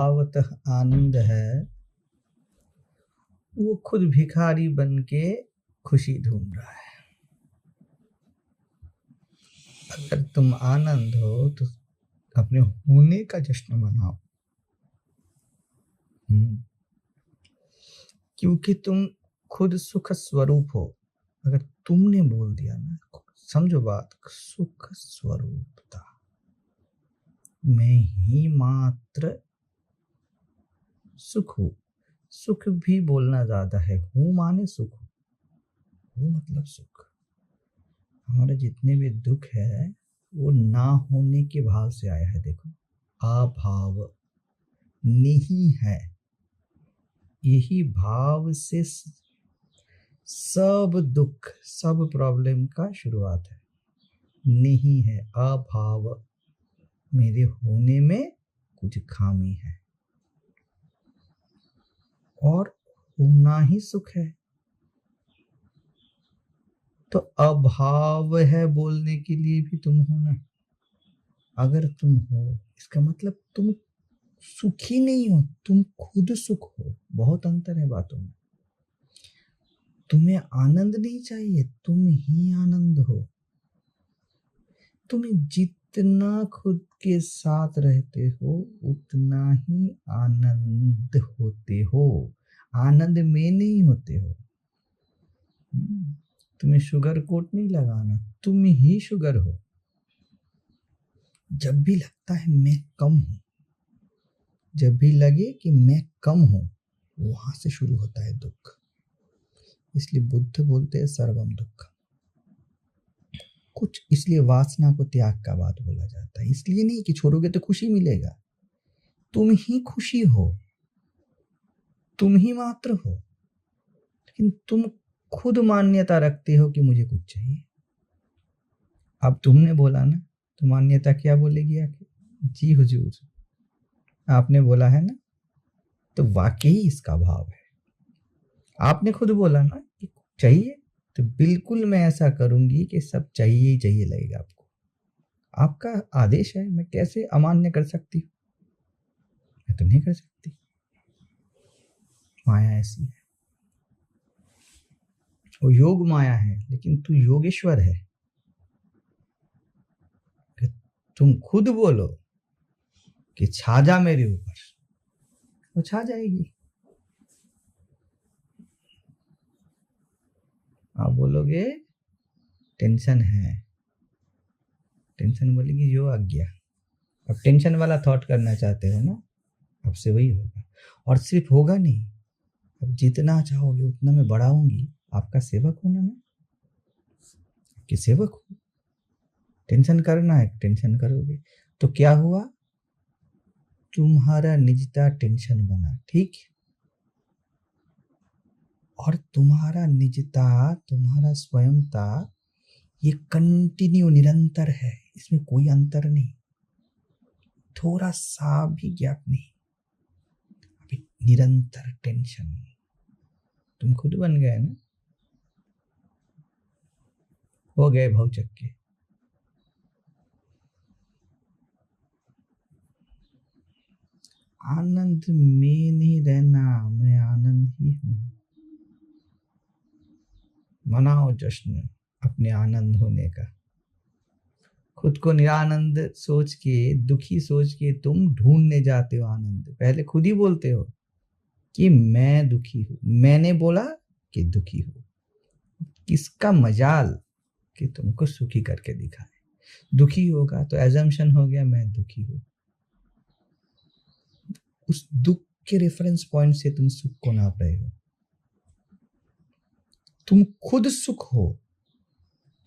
स्वभावतः आनंद है, वो खुद भिखारी बन के खुशी ढूंढ रहा है। अगर तुम आनंद हो तो अपने होने का जश्न मनाओ। क्योंकि तुम खुद सुख स्वरूप हो। अगर तुमने बोल दिया ना, समझो बात, सुख स्वरूपता, मैं ही मात्र सुख हूं। सुख भी बोलना ज्यादा है, हूं माने सुख हूं मतलब सुख। हमारे जितने भी दुख है वो ना होने के भाव से आया है। देखो, अभाव नहीं है, यही भाव से सब दुख सब प्रॉब्लम का शुरुआत है। नहीं है, अभाव, मेरे होने में कुछ खामी है, और होना ही सुख है। तो अभाव है बोलने के लिए भी तुम हो ना। अगर तुम हो इसका मतलब तुम सुखी नहीं हो, तुम खुद सुख हो। बहुत अंतर है बातों में। तुम्हें आनंद नहीं चाहिए, तुम ही आनंद हो। तुम जितना खुद के साथ रहते हो उतना ही आनंद होते हो, आनंद में नहीं होते हो। तुम्हें शुगर कोट नहीं लगाना, तुम ही शुगर हो। जब भी लगता है मैं कम हूं, जब भी लगे कि मैं कम हूं, वहां से शुरू होता है दुख। इसलिए बुद्ध बोलते हैं सर्वम दुख। कुछ इसलिए वासना को त्याग का बात बोला जाता है। इसलिए नहीं कि छोड़ोगे तो खुशी मिलेगा, तुम ही खुशी हो, तुम ही मात्र हो। लेकिन तुम खुद मान्यता रखते हो कि मुझे कुछ चाहिए। अब तुमने बोला ना, तो मान्यता क्या बोलेगी आके? जी हुजूर, आपने बोला है ना, तो वाकई इसका भाव है। आपने खुद बोला ना कि चाहिए, तो बिल्कुल मैं ऐसा करूंगी कि सब चाहिए ही चाहिए लगेगा आपको। आपका आदेश है, मैं कैसे अमान्य कर सकती हूँ? मैं तो नहीं कर सकती। माया ऐसी है, वो योग माया है, लेकिन तू योगेश्वर है। तुम खुद बोलो कि छा जा मेरे ऊपर, वो छा जाएगी। आप बोलोगे टेंशन है, टेंशन बोलेगी जो आज्ञा। अब टेंशन वाला थॉट करना चाहते हो ना, अब से वही होगा। और सिर्फ होगा नहीं, अब जितना चाहोगे उतना मैं बढ़ाऊंगी। आपका सेवक हूं ना मैं, कि सेवक हूं। टेंशन करना है, टेंशन करोगे तो क्या हुआ? तुम्हारा निजता टेंशन बना, ठीक? और तुम्हारा निजता, तुम्हारा स्वयंता, ये कंटिन्यू निरंतर है, इसमें कोई अंतर नहीं, थोड़ा सा भी गैप नहीं। अभी निरंतर टेंशन, तुम खुद बन गए ना, हो गए भौचक्के। आनंद में नहीं रहना, मैं आनंद ही हूं। मनाओ जश्न अपने आनंद होने का। खुद को निरानंद सोच के, दुखी सोच के तुम ढूंढने जाते हो आनंद। पहले खुद ही बोलते हो कि मैं दुखी हूं, मैंने बोला कि दुखी हूं। किसका मजाल कि तुमको सुखी करके दिखाए। दुखी होगा तो एजम्पशन हो गया मैं दुखी हूं। उस दुख के रेफरेंस पॉइंट से तुम सुख को नाप रहे हो। तुम खुद सुख हो,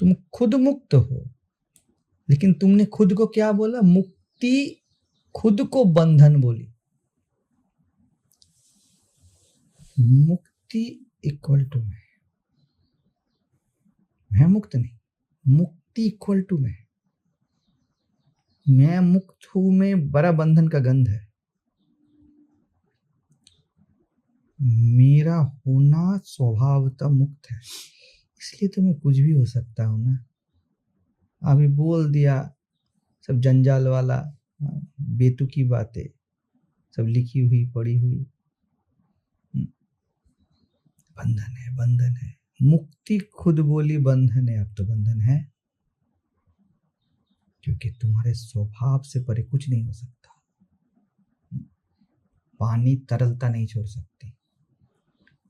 तुम खुद मुक्त हो, लेकिन तुमने खुद को क्या बोला? मुक्ति, खुद को बंधन बोली। मुक्ति इक्वल टू मैं मुक्त नहीं, मुक्ति इक्वल टू मैं मुक्त हूं में बड़ा बंधन का गंध है। मेरा होना स्वभावतः मुक्त है, इसलिए तो मैं कुछ भी हो सकता हूं ना। अभी बोल दिया सब जंजाल वाला बेतुकी बातें, सब लिखी हुई पड़ी हुई। बंधन है, बंधन है। मुक्ति खुद बोली बंधन है। अब तो बंधन है, क्योंकि तुम्हारे स्वभाव से परे कुछ नहीं हो सकता। पानी तरलता नहीं छोड़ सकती,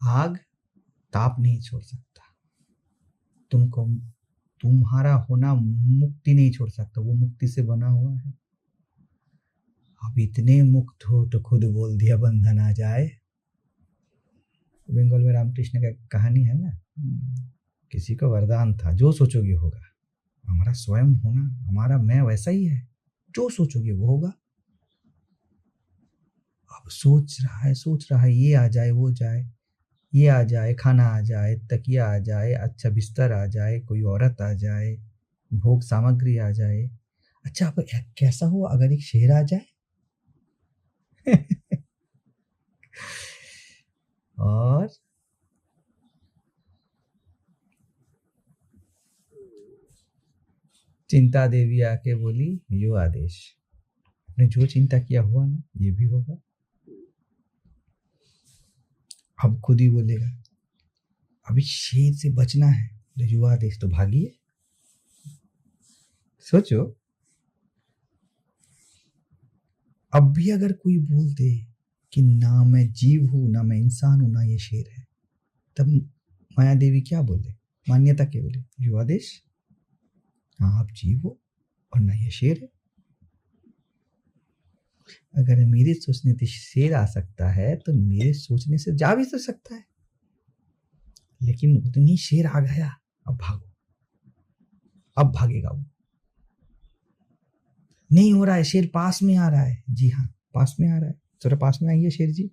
आग ताप नहीं छोड़ सकता, तुमको तुम्हारा होना मुक्ति नहीं छोड़ सकता, वो मुक्ति से बना हुआ है। अब इतने मुक्त हो तो खुद बोल दिया बंधन आ जाए। बंगाल में रामकृष्ण का कहानी है ना, किसी को वरदान था, जो सोचोगे होगा। हमारा स्वयं होना, हमारा मैं वैसा ही है, जो सोचोगे वो होगा। अब सोच रहा है ये आ जाए, वो जाए, ये आ जाए, खाना आ जाए, तकिया आ जाए, अच्छा बिस्तर आ जाए, कोई औरत आ जाए, भोग सामग्री आ जाए। अच्छा अब कैसा हो अगर एक शेर आ जाए और चिंता देवी आके बोली यो आदेश, आपने जो चिंता किया हुआ ना, ये भी होगा। अब खुद ही बोलेगा अभी शेर से बचना है, तो यो आदेश तो भागिए। सोचो, अब भी अगर कोई बोल दे कि ना मैं जीव हूं, ना मैं इंसान हूं, ना ये शेर है, तब माया देवी क्या बोले, मान्यता क्या बोले, यो आदेश, हाँ आप जीव हो और ना ये शेर है। अगर मेरे सोचने से शेर आ सकता है तो मेरे सोचने से जा भी तो सकता है, लेकिन उतनी शेर आ गया, अब भागो, अब भागेगा वो। नहीं हो रहा है, शेर पास में आ रहा है, जी हाँ पास में आ रहा है, थोड़ा पास में आइए शेर जी।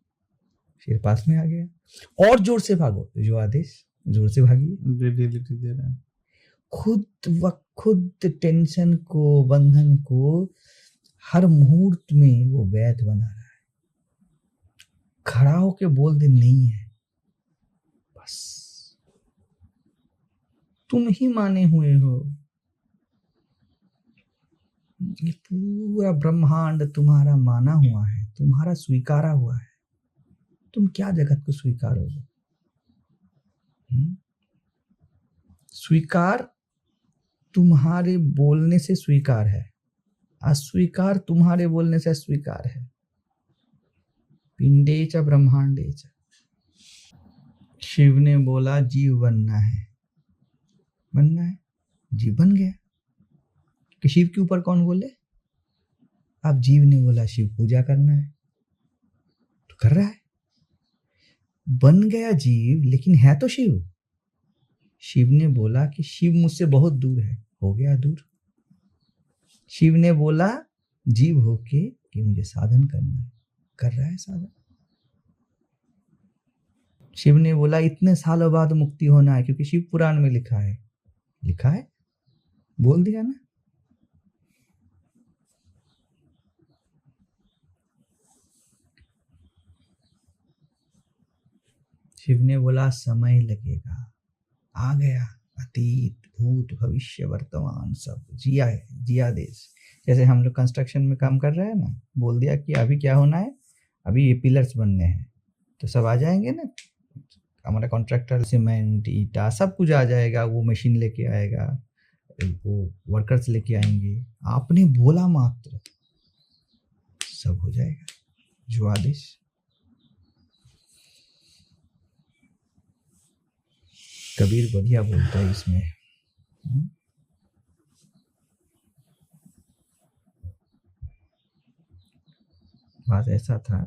शेर पास में आ गया, और जोर से भागो, जो आदेश, जोर से भागिए। दे रहा है खुद टेंशन को, बंधन को हर मुहूर्त में वो वैध बना रहा है। खड़ा होके बोल दे नहीं है, बस तुम ही माने हुए हो, ये पूरा ब्रह्मांड तुम्हारा माना हुआ है, तुम्हारा स्वीकारा हुआ है। तुम क्या जगत को स्वीकारोगे? स्वीकार तुम्हारे बोलने से स्वीकार है, अस्वीकार तुम्हारे बोलने से अस्वीकार है। पिंडे च ब्रह्मांडे च। शिव ने बोला जीव बनना है, बनना है, जीव बन गया। कि शिव के ऊपर कौन बोले? अब जीव ने बोला शिव पूजा करना है, तो कर रहा है, बन गया जीव, लेकिन है तो शिव। शिव ने बोला कि शिव मुझसे बहुत दूर है, हो गया दूर। शिव ने बोला जीव होके कि मुझे साधन करना है, कर रहा है साधन। शिव ने बोला इतने सालों बाद मुक्ति होना है, क्योंकि शिव पुराण में लिखा है, लिखा है, बोल दिया ना। शिव ने बोला समय लगेगा, आ गया, अतीत भूत भविष्य वर्तमान सब जिया है, जिया देश। जैसे हम लोग कंस्ट्रक्शन में काम कर रहे हैं ना, बोल दिया कि अभी क्या होना है, अभी ये पिलर्स बनने हैं, तो सब आ जाएंगे ना, हमारा कॉन्ट्रैक्टर सीमेंट ईटा सब कुछ आ जाएगा, वो मशीन लेके आएगा, वो वर्कर्स लेके आएंगे। आपने बोला मात्र सब हो जाएगा, जो आदेश। कबीर बढ़िया बोलता है इसमें। बात ऐसा था,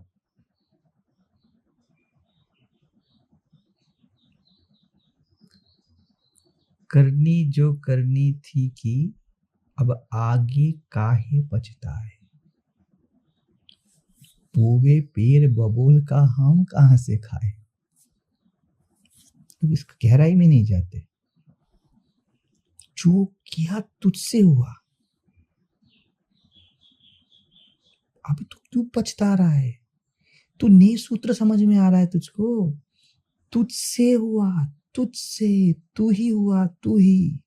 करनी जो करनी थी कि अब आगे काहे पछताए, बोवे पेड़ बबूल का हम कहां से खाए। तो इसका गहराई में नहीं जाते। जो किया तुझसे हुआ, अभी तू क्यों पछता रहा है? तू नए सूत्र समझ में आ रहा है तुझको? तुझसे हुआ, तुझसे, तू ही हुआ, तू ही।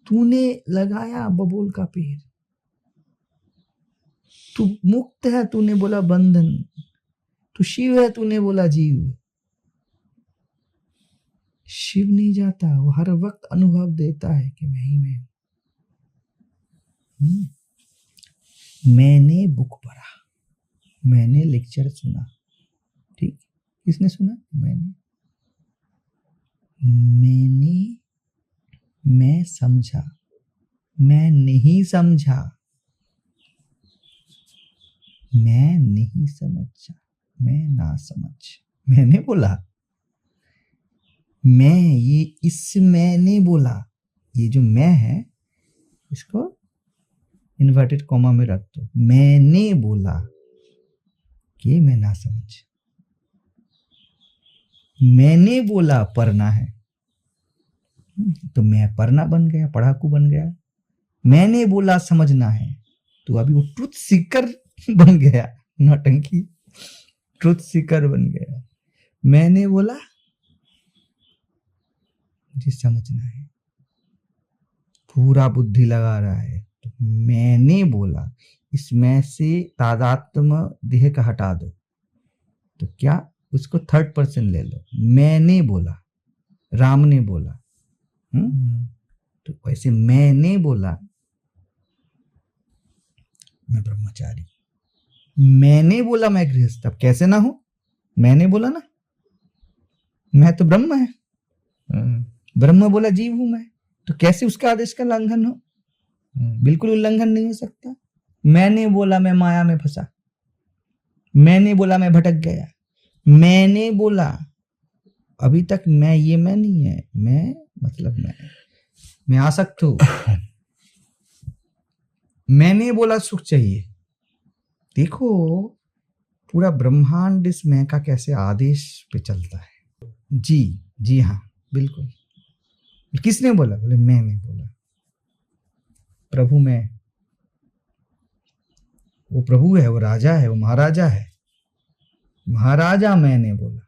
तूने लगाया बबूल का पेड़, तू मुक्त है, तूने बोला बंधन। तू शिव है, तूने बोला जीव। शिव नहीं जाता, वो हर वक्त अनुभव देता है कि मैं ही मैं हूं। मैंने बुक पढ़ा, मैंने लेक्चर सुना, ठीक, किसने सुना? मैंने मैं समझा, मैं नहीं समझा, मैं नहीं समझा, मैं ना समझ। मैंने बोला, मैंने बोला, ये जो मैं है इसको इन्वर्टेड कॉमा में रख दो। मैंने बोला कि मैं ना समझ। मैंने बोला पढ़ना है, तो मैं पढ़ना बन गया, पढ़ाकू बन गया। मैंने बोला समझना है, तो अभी वो ट्रुथ सीकर बन गया, नौटंकी ट्रुथ सीकर बन गया। मैंने बोला मुझे समझना है, पूरा बुद्धि लगा रहा है। तो मैंने बोला, इसमें से तादात्म्य देह का हटा दो, तो क्या उसको थर्ड पर्सन ले लो। मैंने बोला, राम ने बोला, तो वैसे मैंने बोला मैं ब्रह्मचारी, मैंने बोला मैं गृहस्थ। अब कैसे ना हो, मैंने बोला ना, मैं तो ब्रह्म है, ब्रह्म बोला जीव हूं मैं, तो कैसे उसका आदेश का उल्लंघन हो? बिल्कुल उल्लंघन नहीं हो सकता। मैंने बोला मैं माया में फंसा, मैंने बोला मैं भटक गया, मैंने बोला अभी तक मैं ये मैं नहीं है, मैं मतलब मैं आसक्त हूं। मैंने बोला सुख चाहिए। देखो पूरा ब्रह्मांड इस मैं का कैसे आदेश पे चलता है। जी हाँ बिल्कुल। किसने बोला? बोले मैंने बोला। प्रभु मैं, वो प्रभु है, वो राजा है, वो महाराजा है। महाराजा मैंने बोला,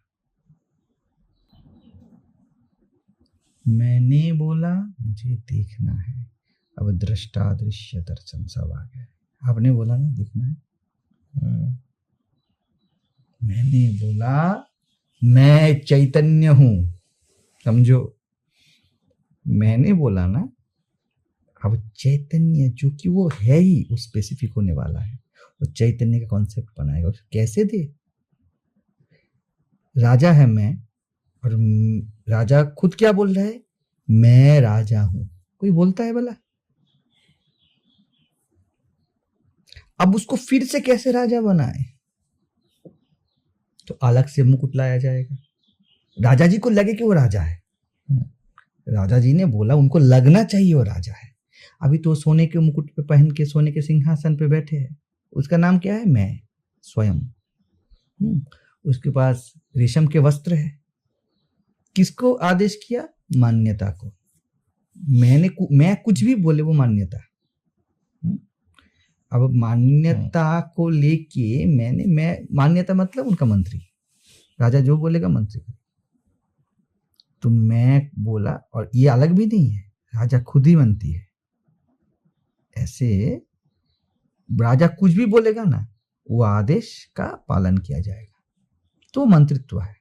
मैंने बोला मुझे देखना है। अब दृष्टा दृश्य दर्शन सब आ गया। आपने बोला ना देखना है। मैंने बोला मैं चैतन्य हूं, समझो। मैंने बोला ना, अब चैतन्य जो कि वो है ही, वो स्पेसिफिक होने वाला है, वो चैतन्य का कॉन्सेप्ट बनाएगा। कैसे दे? राजा है मैं, और राजा खुद क्या बोल रहा है? मैं राजा हूं। कोई बोलता है भला? अब उसको फिर से कैसे राजा बनाए? तो अलग से मुकुट लाया जाएगा, राजा जी को लगे कि वो राजा है। राजा जी ने बोला, उनको लगना चाहिए वो राजा है। अभी तो सोने के मुकुट पे पहन के सोने के सिंहासन पे बैठे हैं, उसका नाम क्या है? मैं स्वयं। उसके पास रेशम के वस्त्र है। किसको आदेश किया? मान्यता को। मैं कुछ भी बोले वो मान्यता। अब मान्यता को लेके मैं मान्यता मतलब उनका मंत्री, राजा जो बोलेगा मंत्री। तो मैं बोला, और ये अलग भी नहीं है, राजा खुद ही बनती है। ऐसे राजा कुछ भी बोलेगा ना, वो आदेश का पालन किया जाएगा, तो मंत्रित्व है।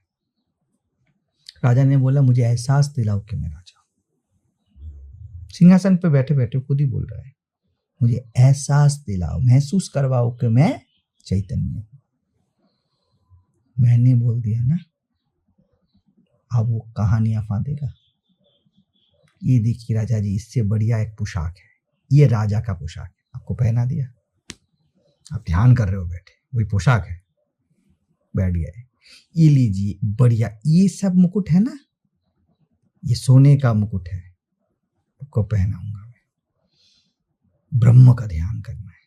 राजा ने बोला मुझे एहसास दिलाओ कि मैं राजा हूं। सिंहासन पे बैठे बैठे खुद ही बोल रहा है, मुझे एहसास दिलाओ, महसूस करवाओ कि मैं चैतन्य हूं। मैंने बोल दिया ना, अब वो कहानियां फांदेगा। ये देखिए राजा जी, इससे बढ़िया एक पोशाक है, ये राजा का पोशाक है, आपको पहना दिया, आप ध्यान कर रहे हो बैठे, वही पोशाक है, बैठ गए। ये लीजिए बढ़िया, ये सब मुकुट है ना, ये सोने का मुकुट है, आपको पहनाऊंगा मैं। ब्रह्म का ध्यान करना है।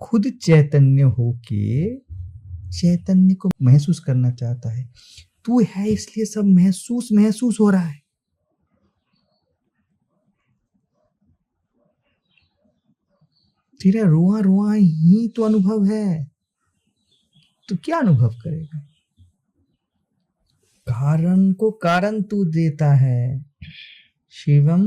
खुद चैतन्य होके चैतन्य को महसूस करना चाहता है। तू है इसलिए सब महसूस हो रहा है। तेरा रोआ रोआ ही तो अनुभव है, तो क्या अनुभव करेगा? कारण को कारण तू देता है। शिवम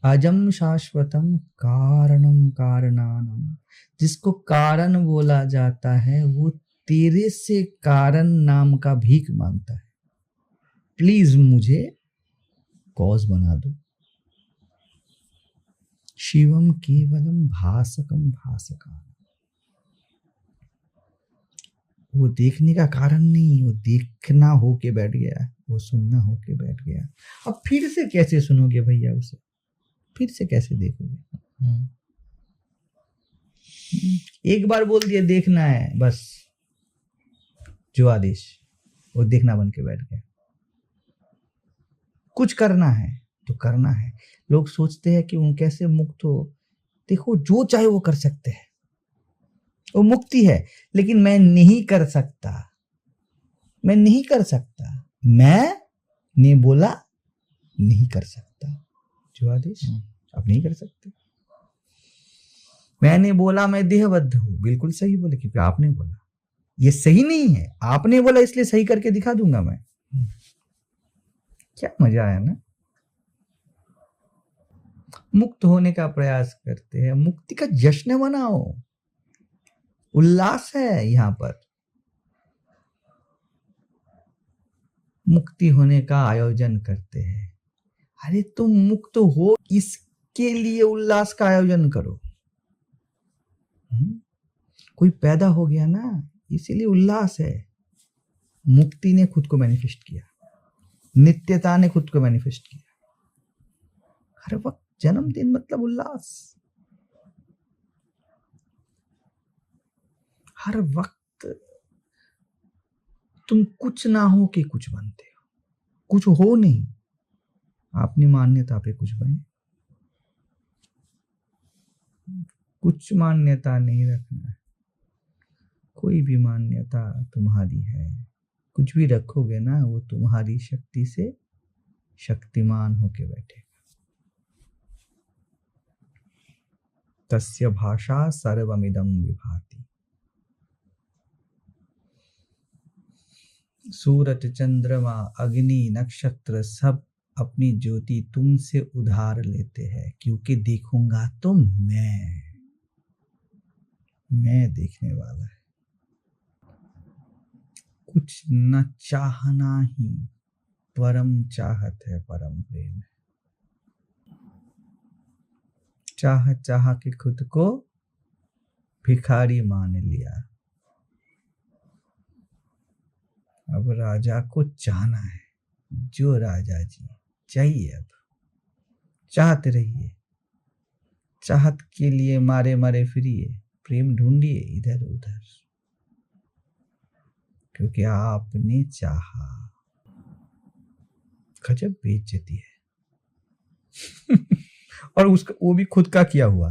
अजम शाश्वतम कारणम कारणानम। जिसको कारण बोला जाता है वो तेरे से कारण नाम का भीख मांगता है। प्लीज मुझे कॉज बना दो। शिवम केवलम भासकम भासका। वो देखने का कारण नहीं, वो देखना होके बैठ गया, वो सुनना होके बैठ गया। अब फिर से कैसे सुनोगे भैया उसे, फिर से कैसे देखोगे? एक बार बोल दिया देखना है, बस जो आदेश, वो देखना बन के बैठ गया। कुछ करना है तो करना है। लोग सोचते हैं कि उन कैसे मुक्त हो। देखो जो चाहे वो कर सकते हैं, वो मुक्ति है। लेकिन मैं नहीं कर सकता, मैं नहीं कर सकता। मैंने बोला नहीं कर सकता, जो आदेश आप नहीं कर सकते। मैंने बोला मैं देहबद्ध हूं, बिल्कुल सही बोले, क्योंकि आपने बोला। ये सही नहीं है, आपने बोला इसलिए सही करके दिखा दूंगा मैं। क्या मजा आया ना। मुक्त होने का प्रयास करते हैं, मुक्ति का जश्न मनाओ, उल्लास है यहां पर। मुक्ति होने का आयोजन करते हैं। अरे तुम मुक्त हो इसके लिए उल्लास का आयोजन करो। कोई पैदा हो गया ना, इसीलिए उल्लास है। मुक्ति ने खुद को मैनिफेस्ट किया, नित्यता ने खुद को मैनिफेस्ट किया। हर वक्त जन्मदिन मतलब उल्लास। हर वक्त तुम कुछ ना हो के कुछ बनते हो, कुछ हो नहीं, अपनी मान्यता पे कुछ बने। कुछ मान्यता नहीं रखना है, कोई भी मान्यता तुम्हारी है। कुछ भी रखोगे ना, वो तुम्हारी शक्ति से शक्तिमान होके बैठेगा। तस्य भाषा सर्वमिदं विभाति। सूरज चंद्रमा अग्नि नक्षत्र सब अपनी ज्योति तुमसे उधार लेते हैं, क्योंकि देखूंगा तो मैं देखने वाला है। कुछ न चाहना ही परम चाहत है, परम प्रेम है। चाह के खुद को भिखारी मान लिया। अब राजा को चाहना है, जो राजा जी चाहिए। अब चाहते रहिए, चाहत के लिए मारे मारे फिरिए, प्रेम ढूंढिए इधर उधर, क्योंकि आपने चाहा। गजब बेइज्जती है। और उसका वो भी खुद का किया हुआ,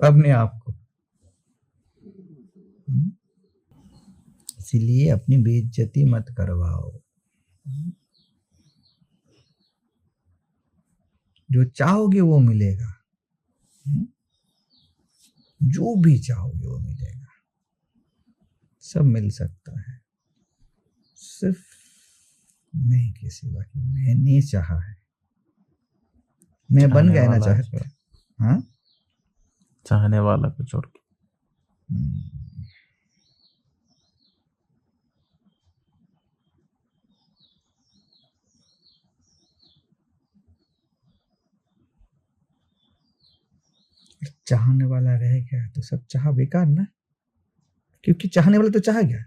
अपने आप को। इसीलिए अपनी बेइज्जती मत करवाओ। जो चाहोगे वो मिलेगा, जो भी चाहोगे वो मिलेगा, सब मिल सकता है। सिर्फ मैं के सिवा, मैंने चाहा है, मैं बन गया ना चाहता। हाँ, चाहने वाला को छोड़ के। चाहने वाला रह गया तो सब चाह बेकार ना, क्योंकि चाहने वाला तो चाह गया।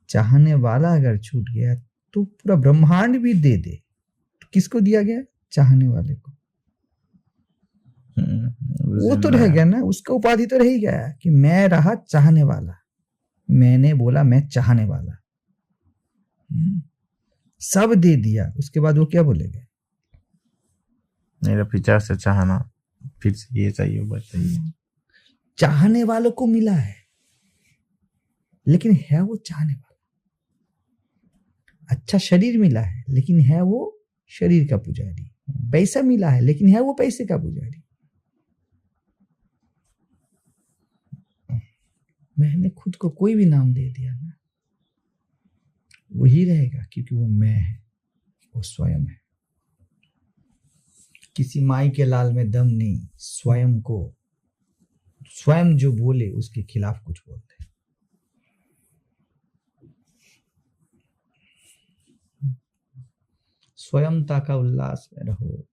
चाहने वाला अगर छूट गया तो पूरा ब्रह्मांड भी दे दे, तो किसको दिया गया? चाहने वाले को। वो तो रह गया ना, उसका उपाधि तो रह ही गया कि मैं रहा चाहने वाला। मैंने बोला मैं चाहने वाला, सब दे दिया। उसके बाद वो क्या बोलेगा? मेरा विचार से चाहना, फिर से ये चाहिए वो चाहिए। चाहने वालों को मिला है, लेकिन है वो चाहने वाला। अच्छा शरीर मिला है, लेकिन है वो शरीर का पुजारी। पैसा मिला है, लेकिन है वो पैसे का पुजारी। मैंने खुद को कोई भी नाम दे दिया ना, वही रहेगा, क्योंकि वो मैं है, वो स्वयं है। किसी माई के लाल में दम नहीं, स्वयं जो बोले उसके खिलाफ कुछ बोलते हैं। स्वयंता का उल्लास में रहो,